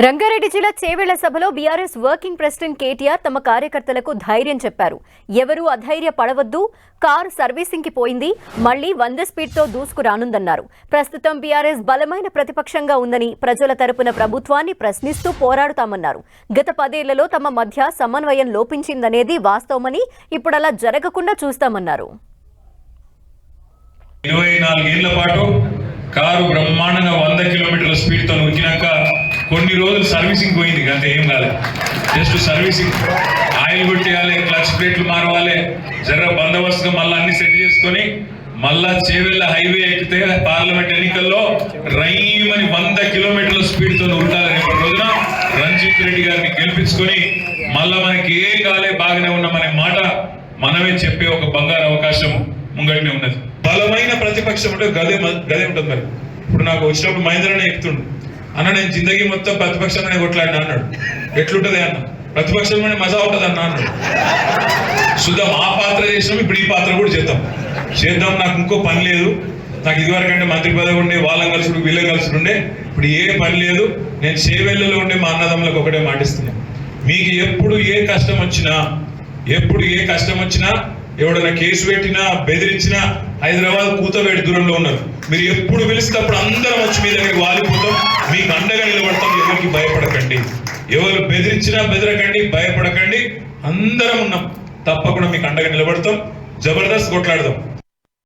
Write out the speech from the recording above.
రంగారెడ్డి జిల్లా చేవెళ్ల సభలో BRS working president KTR తమ కార్యకర్తలకు ధైర్యం చెప్పారు. ఎవరూ అధైర్య పడవద్దు, కారు సర్వీసింగ్ కి పోయింది, మళ్లీ 100 స్పీడ్తో దూసుకురానుందన్నారు. ప్రస్తుతం బీఆర్ఎస్ బలమైన ప్రతిపక్షంగా ఉందని, ప్రజల తరపున ప్రభుత్వాన్ని ప్రశ్నిస్తూ పోరాడుతామన్నారు. గత 10 ఏళ్లలో తమ మధ్య సమన్వయం లోపించిందనేది వాస్తవమని, ఇప్పుడు అలా జరగకుండా చూస్తామన్నారు. 24 ఏళ్ల పాటు కారు బ్రహ్మాండంగా 100 కిలోమీటర్ల స్పీడ్తో ఉరికినాక కొన్ని రోజులు సర్వీసింగ్ పోయింది. అంతే, ఏం కాలేదు. జస్ట్ సర్వీసింగ్, ఆయిల్ కొట్టేయాలి, క్లచ్ ప్లేట్లు మారవాలి, జర బందోబస్తుగా మళ్ళీ అన్ని సెట్ చేసుకొని మళ్ళా చేవెళ్ళ హైవే ఎక్కితే పార్లమెంట్ ఎన్నికల్లో రైమని 100 కిలోమీటర్ల స్పీడ్తో ఉరకాలి. రేపటి రోజున రంజిత్ రెడ్డి గారిని గెలిపించుకొని మళ్ళా మనకి ఏం కాలే, బాగానే ఉన్నామనే మాట మనమే చెప్పే ఒక బంగారు అవకాశం ముంగట్నే ఉన్నది. బలమైన ప్రతిపక్షం అంటే గదే ఉంటుంది. మరి ఇప్పుడు నాకు వచ్చినప్పుడు మహేంద్రనే ఎక్కుతుండు, అన్న నేను జిందగీ మొత్తం ప్రతిపక్షంగానే కొట్లాడినా అన్నాడు. ఎట్లుంటది అన్న, ప్రతిపక్షంలోనే మజా ఉంటుంది అన్న అన్నాడు. చూద్దాం, ఆ పాత్ర చేసినాం, ఇప్పుడు ఈ పాత్ర కూడా చేద్దాం. నాకు ఇంకో పని లేదు. నాకు ఇదివరకంటే మంత్రి పదవి ఉండే, వాళ్ళని కలుసుడు వీళ్ళని కలుసుడు ఉండే, ఇప్పుడు ఏ పని లేదు. నేను చేవెళ్ళలో ఉండే మా అన్నదమ్ములకు ఒకటే మాటిస్తున్నా, మీకు ఎప్పుడు ఏ కష్టం వచ్చినా ఎవడన్నా కేసు పెట్టినా బెదిరించినా హైదరాబాద్ కూతవేడి దూరంలో ఉన్నారు. మీరు ఎప్పుడు పిలిస్తేప్పుడు అందరం వచ్చి మీ దగ్గరికి వాలిపోతాం, మీకు అండగా నిలబడతాం. ఎవరికి భయపడకండి, ఎవరు బెదిరించినా బెదరకండి, భయపడకండి. అందరం ఉన్నాం, తప్పకుండా మీకు అండగా నిలబడతాం. జబర్దస్త్ కొట్లాడదాం.